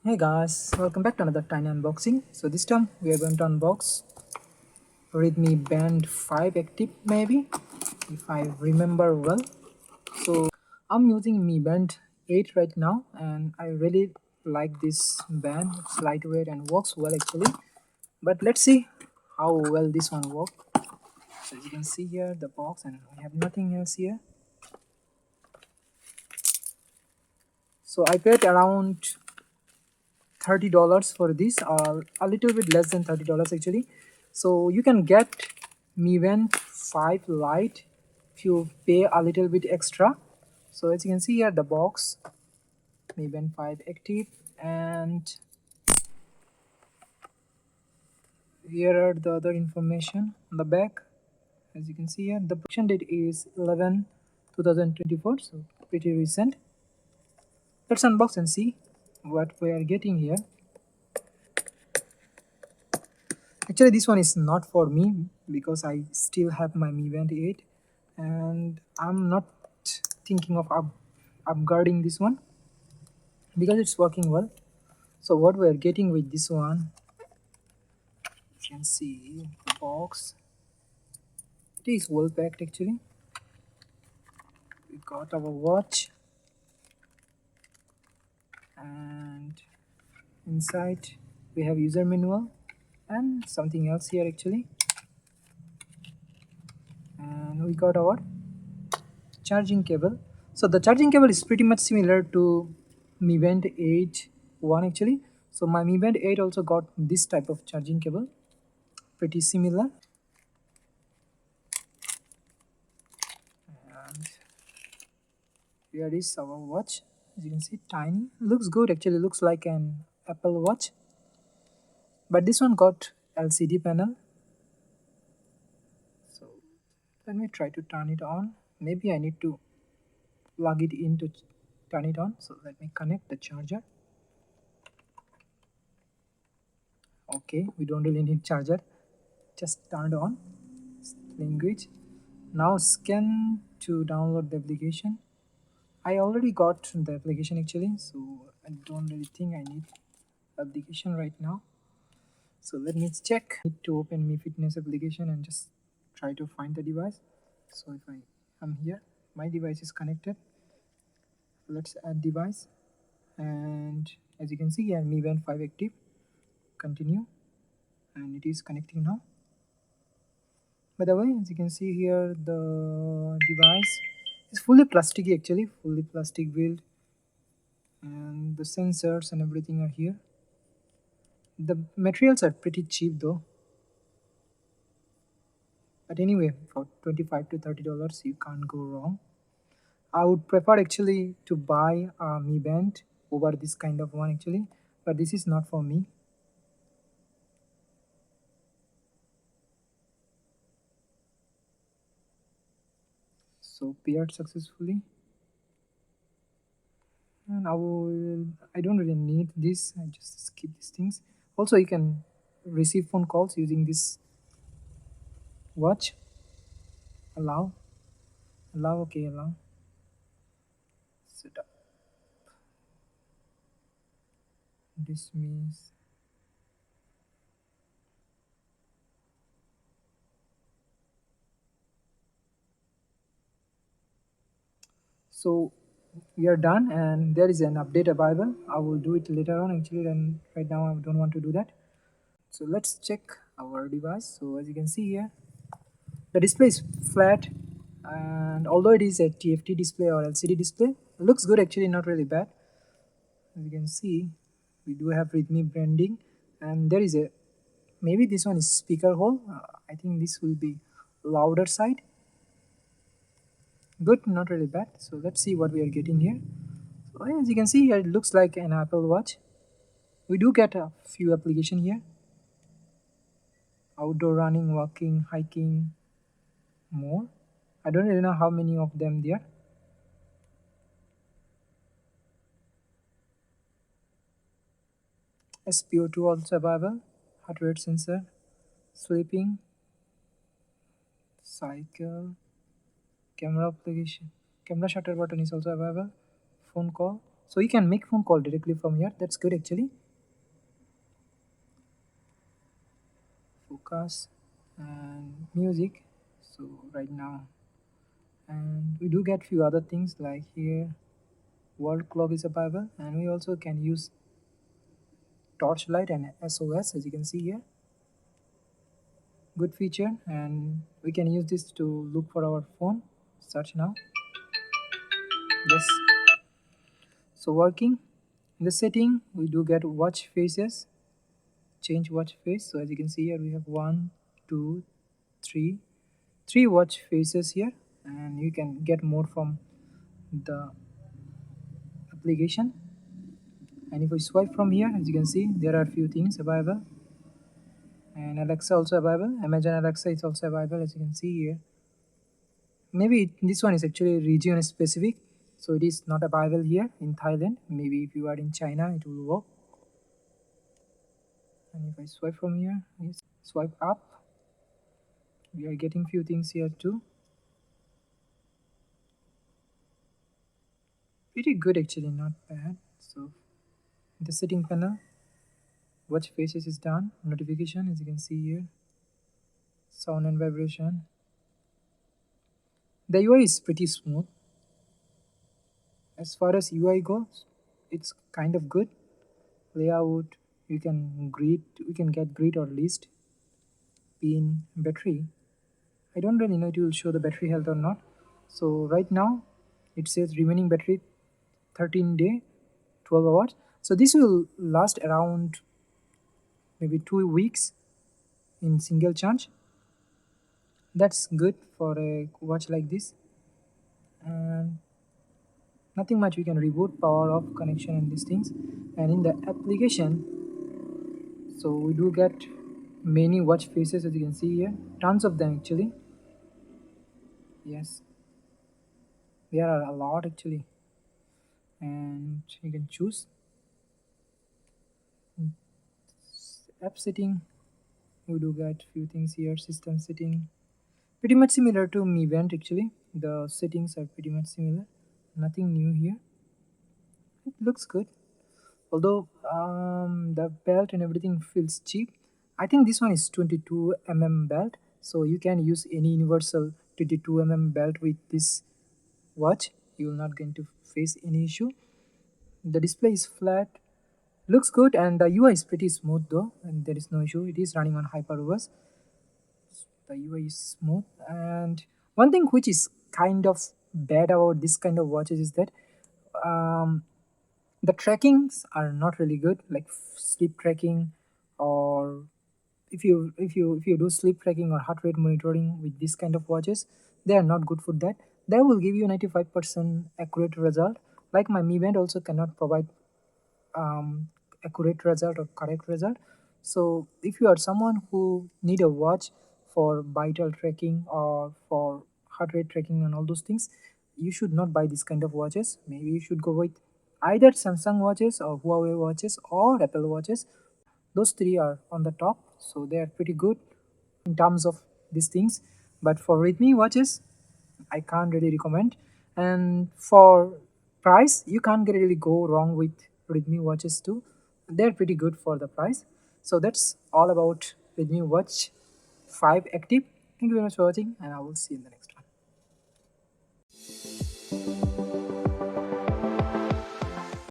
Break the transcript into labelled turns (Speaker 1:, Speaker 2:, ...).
Speaker 1: Hey guys, welcome back to another tiny unboxing. So this time we are going to unbox Redmi Band 5 Active maybe, if I remember well. So I'm using Mi Band 8 right now and I really like this band. It's lightweight and works well actually. But let's see how well this one works. So as you can see here the box, and we have nothing else here. So I paid around $30 for this, or a little bit less than $30 actually. So you can get Mi Band 5 Lite if you pay a little bit extra. So as you can see here the box, Mi Band 5 Active, and here are the other information on the back. As you can see here, the production date is 11/2024, so pretty recent. Let's unbox and see what we are getting here. Actually, this one is not for me because I still have my Mi Band 8 and I'm not thinking of upgrading this one because it's working well. So what we are getting with this one, you can see the box. It is well packed actually. We got our watch, and inside we have user manual and something else here actually. And we got our charging cable. So the charging cable is pretty much similar to Mi Band 8 one actually. So my Mi Band 8 also got this type of charging cable, pretty similar. And here is our watch. As you can see, tiny, looks good actually, looks like an Apple Watch, but this one got LCD panel. So let me try to turn it on. Maybe I need to plug it in to turn it on. So let me connect the charger. Okay, we don't really need charger, just turned on language. Now scan to download the application. I already got the application actually, so I don't really think I need application right now. So let me check. I need to open Mi Fitness application and just try to find the device. So if I am here, my device is connected. Let's add device, and as you can see here, Mi Band 5 active. Continue, and it is connecting now. By the way, as you can see here, the device is fully plasticky actually, fully plastic build, and the sensors and everything are here. The materials are pretty cheap though, but anyway, for $25 to $30 you can't go wrong. I would prefer actually to buy a Mi Band over this kind of one actually, but this is not for me. So paired successfully, and I don't really need this. I just skip these things. Also, you can receive phone calls using this watch. Allow, allow, okay, allow. Set up. Dismiss. So we are done, and there is an update available. I will do it later on actually, and right now I don't want to do that. So let's check our device. So as you can see here, the display is flat, and although it is a TFT display or LCD display, it looks good actually, not really bad. As you can see, we do have Redmi branding, and there is a, maybe this one is speaker hole. I think this will be louder side. Good, not really bad. So let's see what we are getting here. So as you can see here, it looks like an Apple Watch. We do get a few applications here: outdoor running, walking, hiking, more. I don't really know how many of them there. SPO2 also available, heart rate sensor, sleeping, cycle, camera application, camera shutter button is also available, phone call. So you can make phone call directly from here. That's good actually. Focus and music. So right now, and we do get few other things like here world clock is available, and we also can use torchlight and SOS as you can see here. Good feature, and we can use this to look for our phone. Search now. Yes. So working in the setting, we do get watch faces, change watch face. So as you can see here, we have one, two, three watch faces here, and you can get more from the application. And if we swipe from here, as you can see, there are a few things available, and Alexa also available. Amazon Alexa is also available, as you can see here. Maybe this one is actually region specific, so it is not available here in Thailand. Maybe if you are in China, it will work. And if I swipe from here, yes, swipe up, we are getting few things here too. Pretty good actually, not bad. So the setting panel, watch faces is done. Notification, as you can see here, sound and vibration. The UI is pretty smooth. As far as UI goes, it's kind of good. Layout, you can get grid or list. Pin, battery. I don't really know it will show the battery health or not. So right now it says remaining battery 13 day, 12 hours. So this will last around maybe 2 weeks in single charge. That's good for a watch like this. And nothing much, we can reboot, power off, connection and these things. And in the application, so we do get many watch faces as you can see here, tons of them actually. Yes, there are a lot actually, and you can choose app setting. We do get few things here. System setting, pretty much similar to Mi Band actually. The settings are pretty much similar, nothing new here. It looks good, although the belt and everything feels cheap. I think this one is 22 mm belt, so you can use any universal 22 mm belt with this watch. You will not going to face any issue. The display is flat, looks good, and the UI is pretty smooth though, and there is no issue. It is running on HyperOS. The UI is smooth, and one thing which is kind of bad about this kind of watches is that um, the trackings are not really good, like sleep tracking, or if you do sleep tracking or heart rate monitoring with this kind of watches, they are not good for that. They will give you 95% accurate result. Like my Mi Band also cannot provide accurate result or correct result. So if you are someone who need a watch for vital tracking or for heart rate tracking and all those things, you should not buy this kind of watches. Maybe you should go with either Samsung watches or Huawei watches or Apple watches. Those three are on the top, so they are pretty good in terms of these things. But for Redmi watches, I can't really recommend. And for price, you can't really go wrong with Redmi watches too. They're pretty good for the price. So that's all about Redmi Watch 5 Active. Thank you very much for watching, and I will see you in the next.